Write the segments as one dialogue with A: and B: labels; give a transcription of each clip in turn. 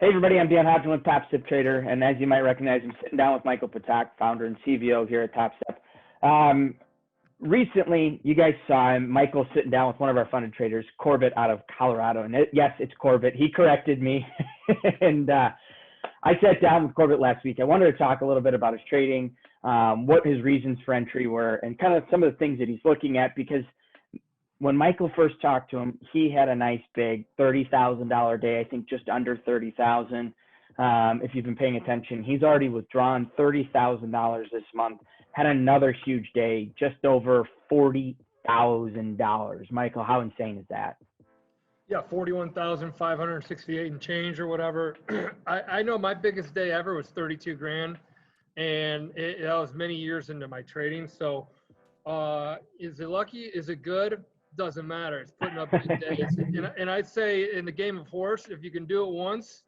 A: Hey everybody, I'm Dan Hodgman with Topstep Trader, and as you might recognize, I'm sitting down with Michael Patak, founder and CVO here at Topstep. Recently, you guys saw him, Michael sitting down with one of our funded traders, Corbett out of Colorado, and yes, it's Corbett. He corrected me, and I sat down with Corbett last week. I wanted to talk a little bit about his trading, what his reasons for entry were, and kind of some of the things that he's looking at, because when Michael first talked to him, he had a nice big $30,000 day, I think just under 30,000. If you've been paying attention, he's already withdrawn $30,000 this month, had another huge day, just over $40,000. Michael, how insane is that?
B: Yeah, 41,568 and change or whatever. I know my biggest day ever was 32 grand, and that was many years into my trading. So is it lucky? Is it good? Doesn't matter. It's putting up big days. And I'd say in the game of horse, if you can do it once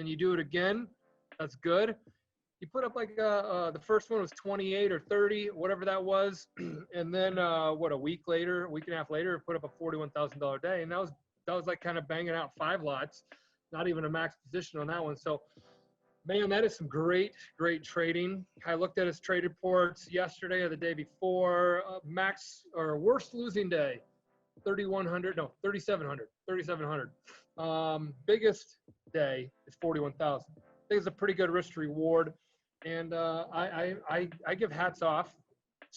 B: and you do it again, that's good. You put up like the first one was 28 or 30, whatever that was, and then a week later, a week and a half later, put up a $41,000 day, and that was like kind of banging out 5 lots, not even a max position on that one. So, man, that is some great trading. I looked at his trade reports yesterday or the day before. Max or worst losing day, 3,700. Biggest day is 41,000. I think it's a pretty good risk to reward, and I give hats off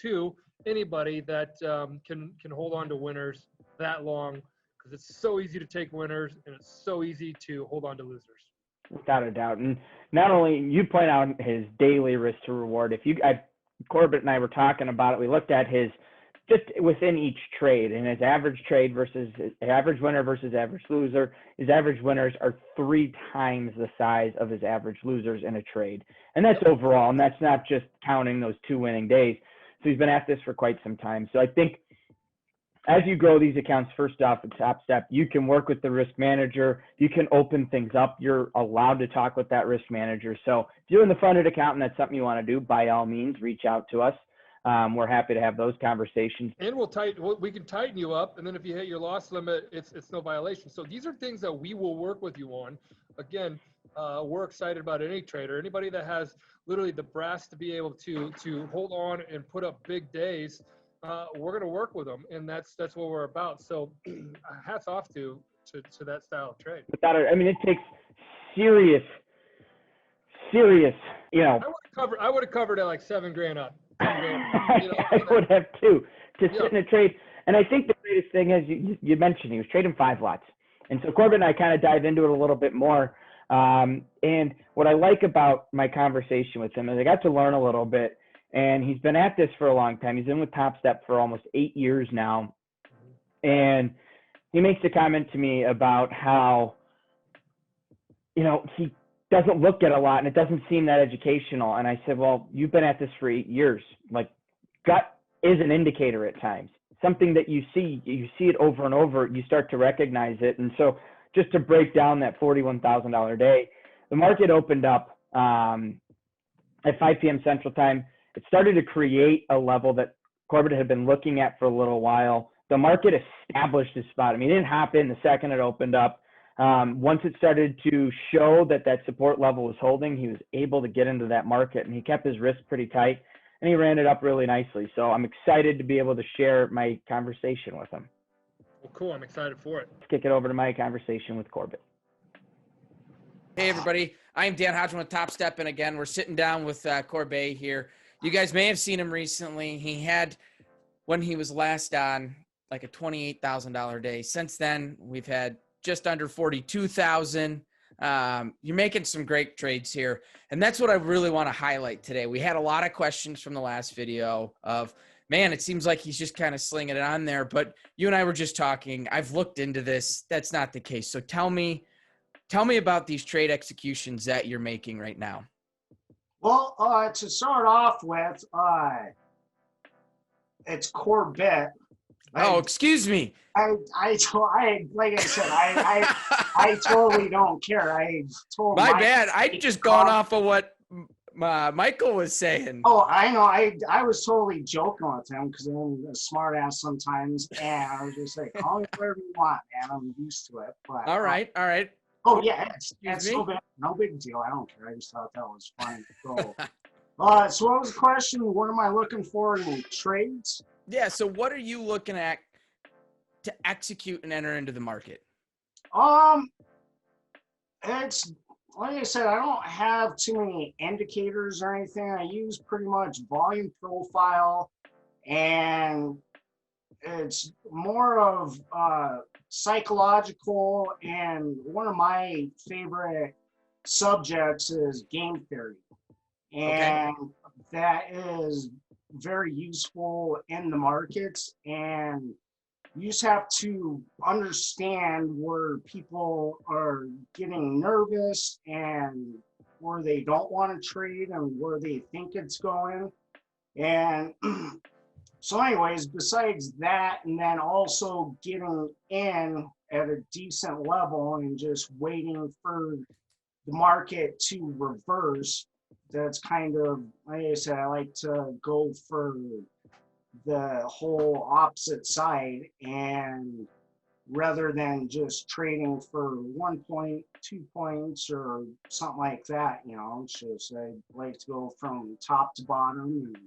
B: to anybody that can hold on to winners that long, because it's so easy to take winners and it's so easy to hold on to losers.
A: Without a doubt. And not only you point out his daily risk to reward, Corbett and I were talking about it. We looked at his just within each trade, and his average trade versus his average winner versus average loser. His average winners are 3 times the size of his average losers in a trade. And that's overall, and that's not just counting those 2 winning days. So he's been at this for quite some time. So I think as you grow these accounts, first off, at Topstep, you can work with the risk manager. You can open things up. You're allowed to talk with that risk manager. So if you're in the funded account and that's something you want to do, by all means, reach out to us. We're happy to have those conversations.
B: And we can tighten you up, and then if you hit your loss limit, it's no violation. So these are things that we will work with you on. Again, we're excited about any trader, anybody that has literally the brass to be able to hold on and put up big days. We're going to work with them, and that's what we're about. So hats off to that style of trade.
A: Without it, I mean, it takes serious, you know.
B: I would have covered it like 7 grand up. 10 grand,
A: I would have too, to sit in a trade. And I think the greatest thing is you mentioned he was trading 5 lots. And so Corbett and I kind of dive into it a little bit more. And what I like about my conversation with him is I got to learn a little bit. And he's been at this for a long time. He's been with Topstep for almost 8 years now. And he makes a comment to me about how, he doesn't look at a lot and it doesn't seem that educational. And I said, well, you've been at this for 8 years. Like, gut is an indicator at times. Something that you see it over and over, you start to recognize it. And so just to break down that $41,000 day, the market opened up at 5 p.m. Central Time. It started to create a level that Corbett had been looking at for a little while. The market established his spot. I mean, it didn't happen the second it opened up. Once it started to show that support level was holding, he was able to get into that market, and he kept his risk pretty tight, and he ran it up really nicely. So I'm excited to be able to share my conversation with him.
B: Well, cool. I'm excited for it.
A: Let's kick it over to my conversation with Corbett.
C: Hey, everybody. I'm Dan Hodgman with Topstep, and again, we're sitting down with Corbett here. You guys may have seen him recently. He had, when he was last on, like a $28,000 day. Since then, we've had just under 42,000. You're making some great trades here, and that's what I really want to highlight today. We had a lot of questions from the last video of, man, it seems like he's just kind of slinging it on there, but you and I were just talking. I've looked into this. That's not the case. So tell me about these trade executions that you're making right now.
D: Well, to start off with, it's Corbett.
C: Oh, excuse me.
D: Like I said, I totally don't care. I told
C: my bad. I just gone off of what Michael was saying.
D: Oh, I know. I was totally joking with him because I'm a smart ass sometimes, and I was just like, call me whatever you want, man. I'm used to it. But,
C: all right.
D: Oh yeah,
C: Excuse
D: it's
C: me?
D: no big deal. I don't care. I just thought that was funny. So, so what was the question? What am I looking for in trades?
C: Yeah. So what are you looking at to execute and enter into the market?
D: Um, it's like I said, I don't have too many indicators or anything. I use pretty much volume profile, and it's more of psychological. And one of my favorite subjects is game theory,
C: Okay.
D: and that is very useful in the markets. And you just have to understand where people are getting nervous and where they don't want to trade and where they think it's going. And so, anyways, besides that, and then also getting in at a decent level and just waiting for the market to reverse, that's kind of, like I said, I like to go for the whole opposite side, and rather than just trading for 1 point, 2 points, or something like that, it's just I like to go from top to bottom and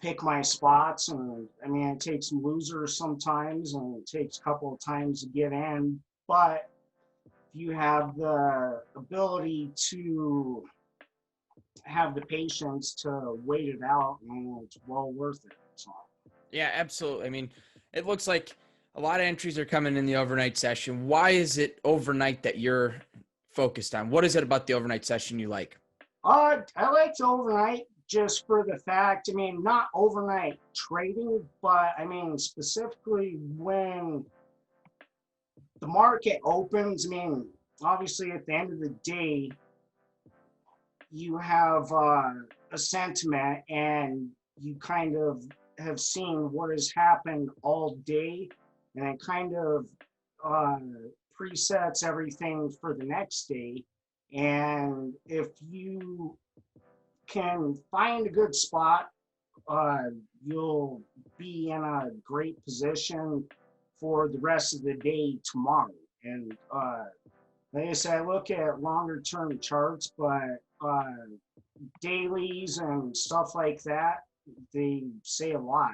D: pick my spots. And I mean, it takes some losers sometimes, and it takes a couple of times to get in, but if you have the ability to have the patience to wait it out, and it's well worth it. So.
C: Yeah, absolutely. I mean, it looks like a lot of entries are coming in the overnight session. Why is it overnight that you're focused on? What is it about the overnight session you like?
D: I like to overnight just for the fact, I mean, not overnight trading, but I mean, specifically when the market opens. I mean, obviously at the end of the day, you have a sentiment, and you kind of have seen what has happened all day, and it kind of presets everything for the next day. And if you can find a good spot, you'll be in a great position for the rest of the day tomorrow. And like I said, I look at longer term charts, but dailies and stuff like that, they say a lot.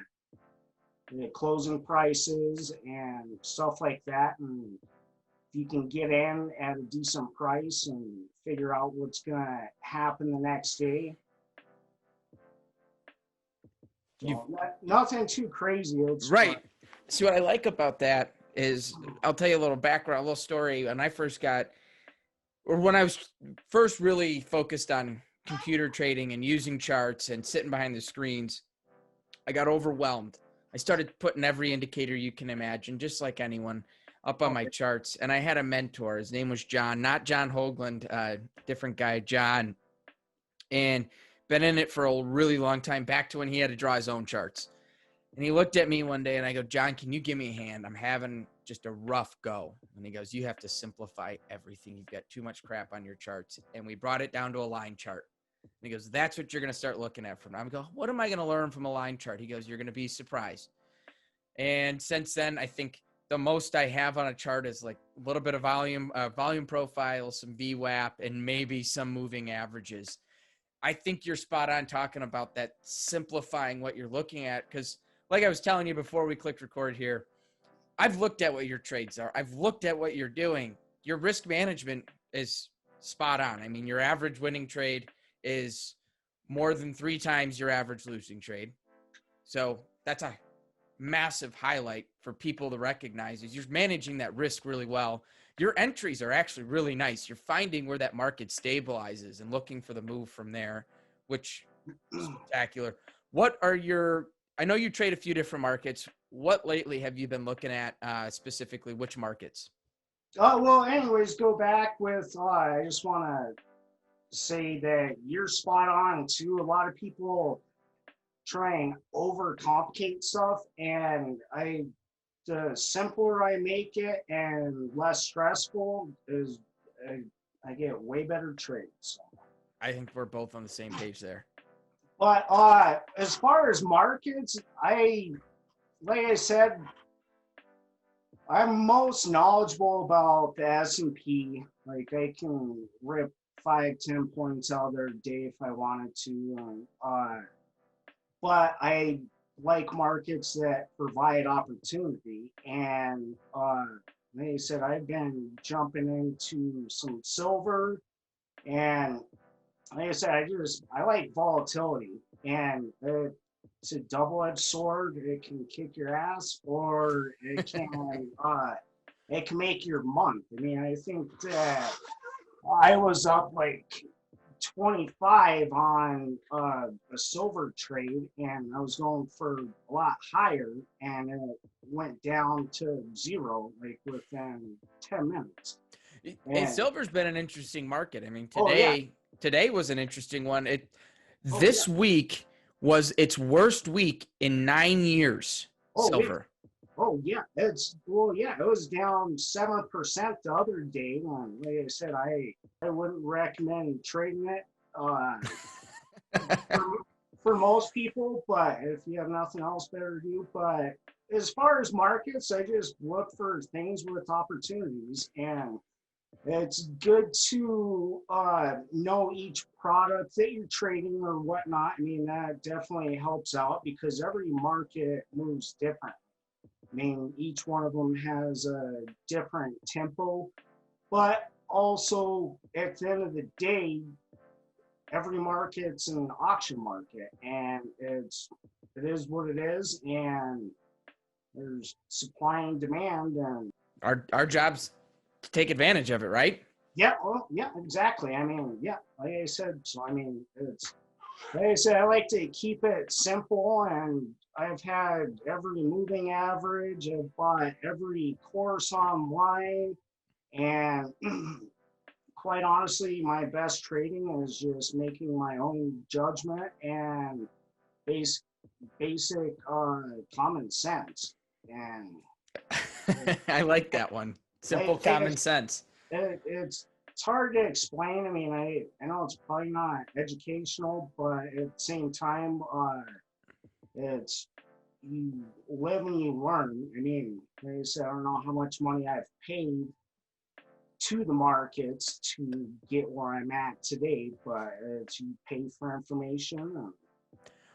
D: The closing prices and stuff like that. And if you can get in at a decent price and figure out what's going to happen the next day. So nothing too crazy. It's
C: Right. See, what I like about that is, I'll tell you a little background, a little story. When I was first really focused on computer trading and using charts and sitting behind the screens, I got overwhelmed. I started putting every indicator you can imagine, just like anyone, up on my charts. And I had a mentor. His name was John, not John Hoagland, different guy, John. And been in it for a really long time, back to when he had to draw his own charts. And he looked at me one day and I go, John, can you give me a hand? I'm having just a rough go. And he goes, you have to simplify everything. You've got too much crap on your charts. And we brought it down to a line chart. And he goes, that's what you're going to start looking at from now. I go, what am I going to learn from a line chart? He goes, you're going to be surprised. And since then, I think the most I have on a chart is like a little bit of volume profile, some VWAP, and maybe some moving averages. I think you're spot on talking about that, simplifying what you're looking at. Because like I was telling you before we clicked record here, I've looked at what your trades are. I've looked at what you're doing. Your risk management is spot on. I mean, your average winning trade is more than 3 times your average losing trade. So that's a massive highlight for people to recognize, is you're managing that risk really well. Your entries are actually really nice. You're finding where that market stabilizes and looking for the move from there, which is spectacular. What are I know you trade a few different markets. What lately have you been looking at, specifically which markets?
D: well, anyways, go back with, I just want to say that you're spot on too. A lot of people try and overcomplicate stuff, and the simpler I make it and less stressful is, I get way better trades. So.
C: I think we're both on the same page there.
D: But as far as markets, like I said, I'm most knowledgeable about the S&P. Like I can rip 5, 10 points out of their day if I wanted to. But I like markets that provide opportunity. And like I said, I've been jumping into some silver. And like I said, I like volatility. And it's a double-edged sword. It can kick your ass, or it can make your month. I mean, I think that I was up like 25 on a silver trade, and I was going for a lot higher, and it went down to zero like within 10 minutes.
C: And
D: And
C: silver's been an interesting market. I mean,
D: oh yeah,
C: today was an interesting one.
D: oh
C: This
D: yeah,
C: week was its worst week in 9 years.
D: oh yeah.
C: Silver.
D: Oh yeah, it was down 7% the other day. And like I said, I wouldn't recommend trading it for, for most people, but if you have nothing else better to do. But as far as markets, I just look for things with opportunities, and it's good to know each product that you're trading or whatnot. I mean, that definitely helps out because every market moves different. I mean, each one of them has a different tempo, but also at the end of the day, every market's an auction market, and it is what it is, and there's supply and demand, and
C: Our job's to take advantage of it, right?
D: yeah, well, yeah, exactly. I mean, yeah, like I said, so I mean, it's like I said, I like to keep it simple, and I've had every moving average. I've bought every course online, and quite honestly, my best trading is just making my own judgment and base, basic common sense. And
C: I like that one. Simple
D: like
C: common sense.
D: it's hard to explain. I mean, I know it's probably not educational, but at the same time, it's you live and you learn. I mean, like I said, I don't know how much money I've paid to the markets to get where I'm at today, but it's you pay for information.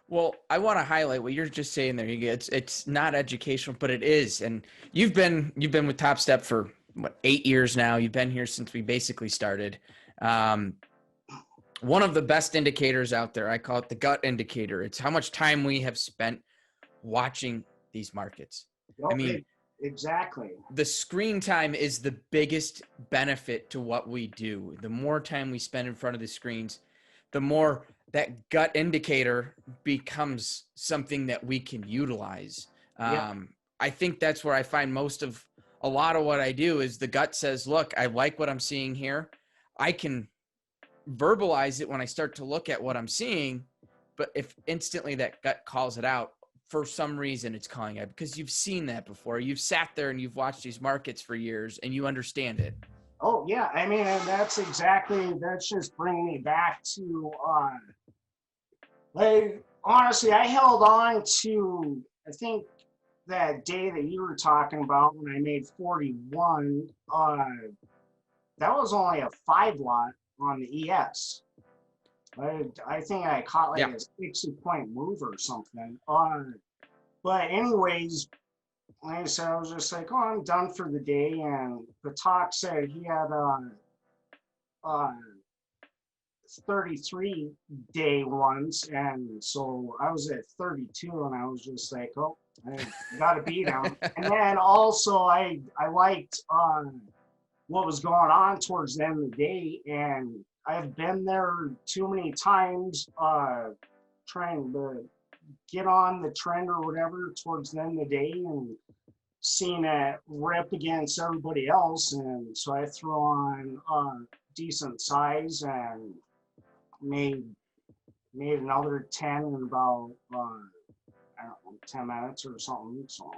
C: Well, I want to highlight what you're just saying there. It's not educational, but it is. And you've been with Topstep for what, 8 years now. You've been here since we basically started. One of the best indicators out there, I call it the gut indicator. It's how much time we have spent watching these markets. I mean,
D: exactly.
C: the screen time is the biggest benefit to what we do. The more time we spend in front of the screens, the more that gut indicator becomes something that we can utilize.
D: Yeah.
C: I think that's where I find a lot of what I do is the gut says, look, I like what I'm seeing here. I can verbalize it when I start to look at what I'm seeing, but if instantly that gut calls it out, for some reason it's calling it, because you've seen that before. You've sat there and you've watched these markets for years and you understand it.
D: Oh yeah, I mean, and that's just bringing me back to like honestly, I held on to, I think that day that you were talking about when I made 41, that was only a 5 lot on the ES. I think I caught like a 60-point move or something. But anyways, like I said, I was just like, oh, I'm done for the day. And the talk said he had a 33 day ones, and so I was at 32, and I was just like, oh, I got to beat him. And then also I liked what was going on towards the end of the day, and I've been there too many times trying to get on the trend or whatever towards the end of the day and seeing it rip against everybody else. And so I threw on decent size and made another 10 in about I don't know, 10 minutes or something. So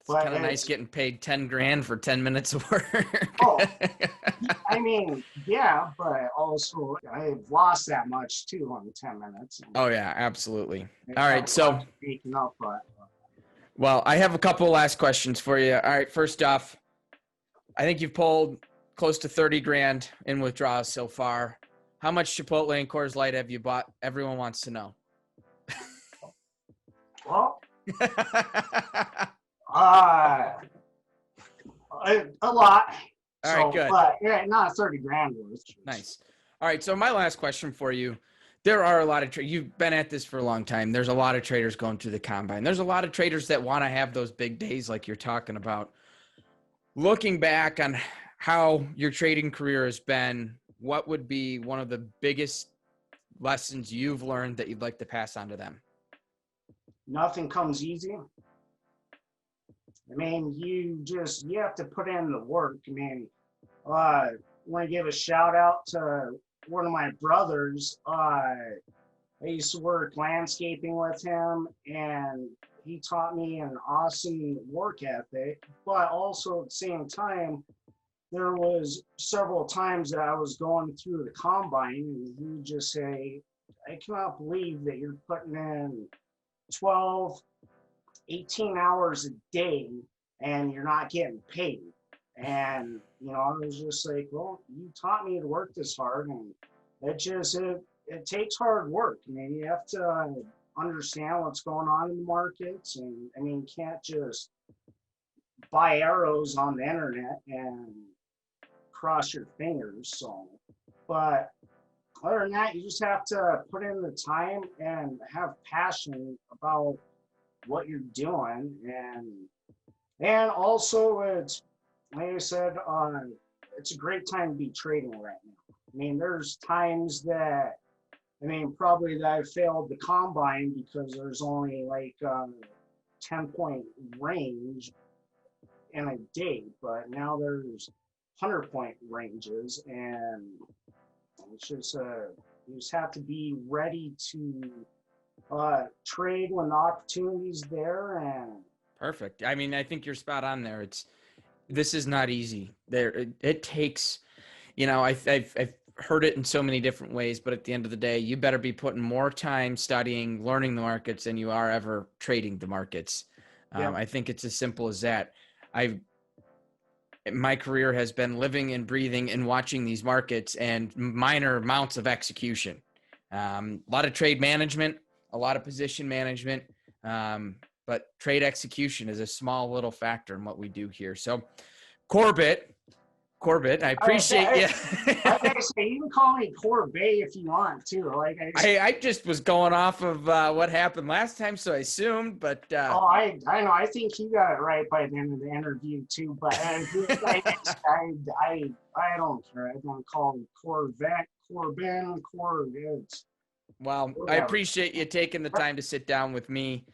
C: it's kind of nice getting paid 10 grand for 10 minutes of work.
D: Oh, I mean, yeah, but also I've lost that much too on 10 minutes.
C: Oh yeah, absolutely. All right, so
D: making up, but
C: Well, I have a couple last questions for you. All right. First off, I think you've pulled close to 30 grand in withdrawals so far. How much Chipotle and Coors Light have you bought? Everyone wants to know.
D: Well, a lot.
C: All right, good.
D: But yeah, not 30 grand worth.
C: Nice. All right. So my last question for you. There are a lot of you've been at this for a long time. There's a lot of traders going through the combine. There's a lot of traders that want to have those big days like you're talking about. Looking back on how your trading career has been, what would be one of the biggest lessons you've learned that you'd like to pass on to them?
D: Nothing comes easy. I mean, you have to put in the work. I mean, I want to give a shout out to one of my brothers. I used to work landscaping with him, and he taught me an awesome work ethic. But also at the same time, there was several times that I was going through the combine, and he would just say, "I cannot believe that you're putting in 12, 18 hours a day and you're not getting paid." And, I was just like, well, you taught me to work this hard, and it takes hard work. I mean, you have to understand what's going on in the markets, and I mean, you can't just buy arrows on the internet and cross your fingers. So, but other than that, you just have to put in the time and have passion about what you're doing. And also, it's, like I said, it's a great time to be trading right now. I mean, there's times that, probably that I failed the combine because there's only like 10-point range in a day, but now there's 100-point ranges, and it's just you just have to be ready to trade when the opportunity's there. And
C: perfect. I mean, I think you're spot on there. This is not easy. It takes, I've heard it in so many different ways, but at the end of the day, you better be putting more time studying, learning the markets than you are ever trading the markets.
D: Yeah.
C: I think it's as simple as that. My career has been living and breathing and watching these markets and minor amounts of execution. A lot of trade management, a lot of position management, but trade execution is a small little factor in what we do here. So Corbett, I appreciate you.
D: I gotta say, you can call me Corbett if you want to. Like
C: I just was going off of what happened last time, so I assumed. But
D: I know. I think you got it right by the end of the interview too. But I don't care. I don't call him Corvette, Corbin, Corvette.
C: Well,
D: Whatever.
C: I appreciate you taking the time to sit down with me.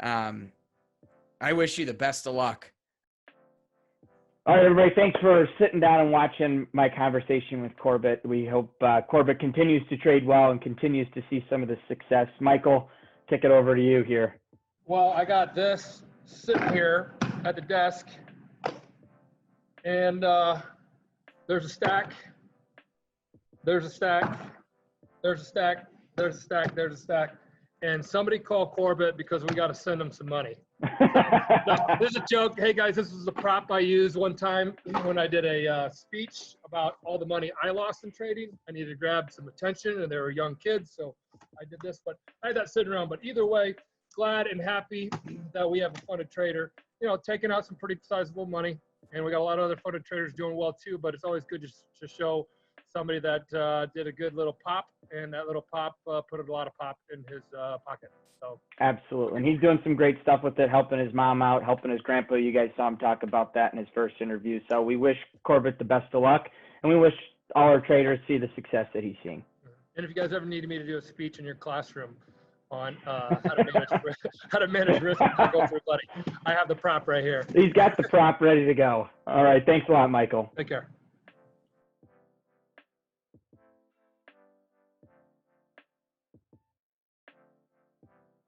C: I wish you the best of luck.
A: All right, everybody, thanks for sitting down and watching my conversation with Corbett. We hope Corbett continues to trade well and continues to see some of the success. Michael, kick it over to you here.
B: Well, I got this sitting here at the desk, and there's a stack, there's a stack, there's a stack, there's a stack, there's a stack, and somebody called Corbett because we got to send him some money. No, this is a joke. Hey guys, this was a prop I used one time when I did a speech about all the money I lost in trading. I needed to grab some attention, and they were young kids, so I did this. But I had that sitting around. But either way, glad and happy that we have a funded trader, taking out some pretty sizable money, and we got a lot of other funded traders doing well too. But it's always good to show somebody that did a good little pop, and that little pop put a lot of pop in his pocket. So
A: absolutely, and he's doing some great stuff with it, helping his mom out, helping his grandpa. You guys saw him talk about that in his first interview. So we wish Corbett the best of luck, and we wish all our traders see the success that he's seeing.
B: And if you guys ever needed me to do a speech in your classroom on how to manage risk and go through, buddy, I have the prop right here.
A: He's got the prop ready to go. All right, thanks a lot, Michael.
B: Take care.